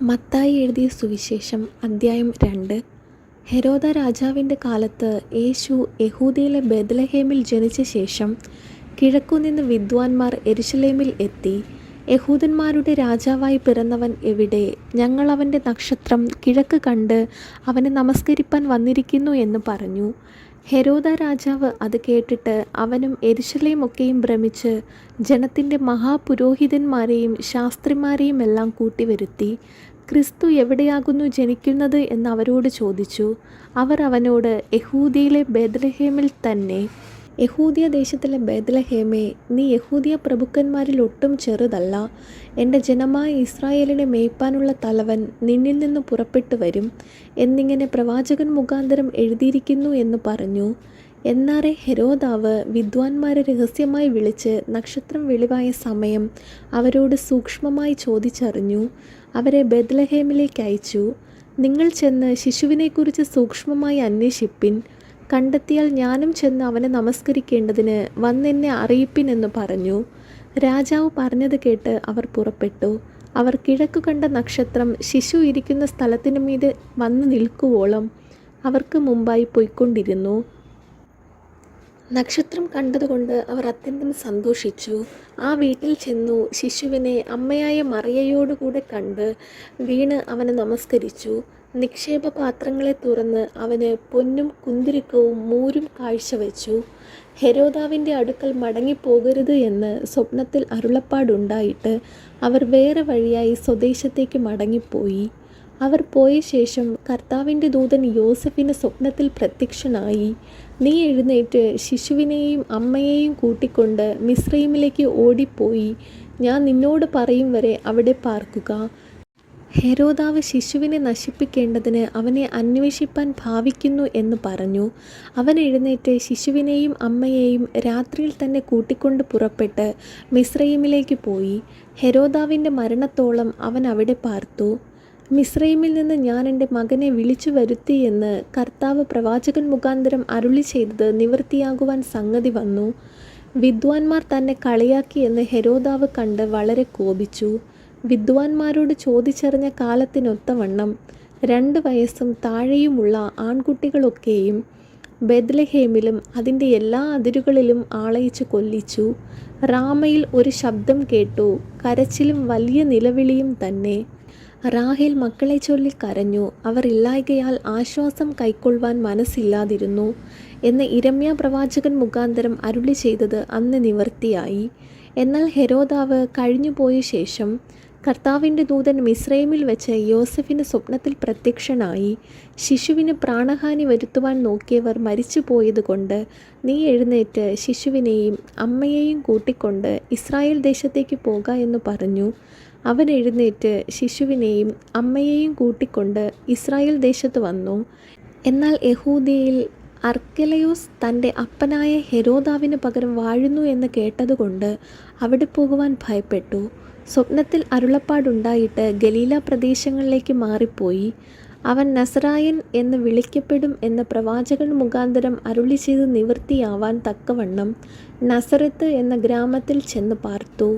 മത്തായി എഴുതിയ സുവിശേഷം അദ്ധ്യായം 2. ഹെരോദ രാജാവിൻ്റെ കാലത്ത് യേശു യഹൂദയിലെ ബേത്ലഹേമിൽ ജനിച്ച ശേഷം കിഴക്കുനിന്ന് വിദ്വാൻമാർ യെരുശലേമിൽ എത്തി, യഹൂദന്മാരുടെ രാജാവായി പിറന്നവൻ എവിടെ? ഞങ്ങൾ അവൻ്റെ നക്ഷത്രം കിഴക്ക് കണ്ട് അവനെ നമസ്കരിപ്പാൻ വന്നിരിക്കുന്നു എന്ന് പറഞ്ഞു. ഹെരോദ രാജാവ് അത് കേട്ടിട്ട് അവനും യെരുശലേം ഒക്കെയും ഭ്രമിച്ച് ജനത്തിൻ്റെ മഹാപുരോഹിതന്മാരെയും ശാസ്ത്രിമാരെയും എല്ലാം കൂട്ടിവരുത്തി, ക്രിസ്തു എവിടെയാകുന്നു ജനിക്കുന്നത് എന്ന് അവരോട് ചോദിച്ചു. അവർ അവനോട്, യഹൂദയിലെ ബേത്ലഹേമിൽ തന്നെ. യഹൂദിയ ദേശത്തിലെ ബേത്ലഹേമേ, നീ യഹൂദിയ പ്രഭുക്കന്മാരിൽ ഒട്ടും ചെറുതല്ല. എൻ്റെ ജനമായ ഇസ്രായേലിനെ മേയ്പ്പാനുള്ള തലവൻ നിന്നിൽ നിന്ന് പുറപ്പെട്ടു വരും എന്നിങ്ങനെ പ്രവാചകൻ മുഖാന്തരം എഴുതിയിരിക്കുന്നു എന്ന് പറഞ്ഞു. എന്നാറെ ഹെരോദാവ് വിദ്വാൻമാരെ രഹസ്യമായി വിളിച്ച് നക്ഷത്രം വെളിവായ സമയം അവരോട് സൂക്ഷ്മമായി ചോദിച്ചറിഞ്ഞു. അവരെ ബേത്ലഹേമിലേക്ക് അയച്ചു. നിങ്ങൾ ചെന്ന് ശിശുവിനെക്കുറിച്ച് സൂക്ഷ്മമായി അന്വേഷിപ്പിൻ. കണ്ടെത്തിയാൽ ഞാനും ചെന്ന് അവനെ നമസ്കരിക്കേണ്ടതിന് വന്നെന്നെ അറിയിപ്പിൻ എന്ന് പറഞ്ഞു. രാജാവ് പറഞ്ഞത് കേട്ട് അവർ പുറപ്പെട്ടു. അവർ കിഴക്കു കണ്ട നക്ഷത്രം ശിശു ഇരിക്കുന്ന സ്ഥലത്തിനു മീതെ വന്നു നിൽക്കുവോളം അവർക്ക് മുമ്പായി പോയിക്കൊണ്ടിരുന്നു. നക്ഷത്രം കണ്ടതുകൊണ്ട് അവർ അത്യന്തം സന്തോഷിച്ചു. ആ വീട്ടിൽ ചെന്നു ശിശുവിനെ അമ്മയായ മറിയയോടുകൂടെ കണ്ട് വീണ് അവനെ നമസ്കരിച്ചു. നിക്ഷേപ പാത്രങ്ങളെ തുറന്ന് അവന് പൊന്നും കുന്തിരിക്കവും മൂരും കാഴ്ചവെച്ചു. ഹെരോദാവിൻ്റെ അടുക്കൽ മടങ്ങിപ്പോകരുത് എന്ന് സ്വപ്നത്തിൽ അരുളപ്പാടുണ്ടായിട്ട് അവർ വേറെ വഴിയായി സ്വദേശത്തേക്ക് മടങ്ങിപ്പോയി. അവർ പോയ ശേഷം കർത്താവിൻ്റെ ദൂതൻ യോസഫിന് സ്വപ്നത്തിൽ പ്രത്യക്ഷനായി, നീ എഴുന്നേറ്റ് ശിശുവിനെയും അമ്മയെയും കൂട്ടിക്കൊണ്ട് മിസ്രയീമിലേക്ക് ഓടിപ്പോയി, ഞാൻ നിന്നോട് പറയും വരെ അവിടെ പാർക്കുക. ഹെരോദാവ് ശിശുവിനെ നശിപ്പിക്കേണ്ടതിന് അവനെ അന്വേഷിപ്പാൻ ഭാവിക്കുന്നു എന്ന് പറഞ്ഞു. അവൻ എഴുന്നേറ്റ് ശിശുവിനെയും അമ്മയെയും രാത്രിയിൽ തന്നെ കൂട്ടിക്കൊണ്ട് പുറപ്പെട്ട് മിസ്രയീമിലേക്ക് പോയി. ഹെരോദാവിൻ്റെ മരണത്തോളം അവൻ അവിടെ പാർത്തു. മിസ്രയീമിൽ നിന്ന് ഞാൻ എൻ്റെ മകനെ വിളിച്ചു വരുത്തി എന്ന് കർത്താവ് പ്രവാചകൻ മുഖാന്തരം അരുളി ചെയ്തത് നിവൃത്തിയാകുവാൻ സംഗതി വന്നു. വിദ്വാൻമാർ തന്നെ കളിയാക്കി എന്ന് ഹെരോദാവ് കണ്ട് വളരെ കോപിച്ചു. വിദ്വാൻമാരോട് ചോദിച്ചറിഞ്ഞ കാലത്തിനൊത്തവണ്ണം 2 വയസ്സും താഴെയുമുള്ള ആൺകുട്ടികളൊക്കെയും ബേത്ലഹേമിലും അതിൻ്റെ എല്ലാ അതിരുകളിലും ആളയച്ച് കൊല്ലിച്ചു. റാമയിൽ ഒരു ശബ്ദം കേട്ടു, കരച്ചിലും വലിയ നിലവിളിയും തന്നെ. റാഹേൽ മക്കളെ ചൊല്ലി കരഞ്ഞു, അവർ ഇല്ലായ്കയാൽ ആശ്വാസം കൈക്കൊള്ളുവാൻ മനസ്സില്ലാതിരുന്നു എന്ന് യിരെമ്യാ പ്രവാചകൻ മുഖാന്തരം അരുളി ചെയ്തത് അന്ന് നിവൃത്തിയായി. എന്നാൽ ഹെരോദാവ് കഴിഞ്ഞുപോയ ശേഷം കർത്താവിൻ്റെ ദൂതൻ മിസ്രയീമിൽ വെച്ച് യോസഫിന് സ്വപ്നത്തിൽ പ്രത്യക്ഷനായി, ശിശുവിന് പ്രാണഹാനി വരുത്തുവാൻ നോക്കിയവർ മരിച്ചു പോയതുകൊണ്ട് നീ എഴുന്നേറ്റ് ശിശുവിനെയും അമ്മയെയും കൂട്ടിക്കൊണ്ട് ഇസ്രായേൽ ദേശത്തേക്ക് പോക എന്ന് പറഞ്ഞു. അവൻ എഴുന്നേറ്റ് ശിശുവിനെയും അമ്മയെയും കൂട്ടിക്കൊണ്ട് ഇസ്രായേൽ ദേശത്ത് വന്നു. എന്നാൽ യഹൂദയിൽ അർക്കെലയോസ് തൻ്റെ അപ്പനായ ഹെരോദാവിന് പകരം വാഴുന്നു എന്ന് കേട്ടതുകൊണ്ട് അവിടെ പോകുവാൻ ഭയപ്പെട്ടു. സ്വപ്നത്തിൽ അരുളപ്പാടുണ്ടായിട്ട് ഗലീല പ്രദേശങ്ങളിലേക്ക് മാറിപ്പോയി. അവൻ നസറായൻ എന്ന് വിളിക്കപ്പെടും എന്ന പ്രവാചകൻ മുഖാന്തരം അരുളി ചെയ്ത് നിവൃത്തിയാവാൻ തക്കവണ്ണം നസറത്ത് എന്ന ഗ്രാമത്തിൽ ചെന്ന് പാർത്തു.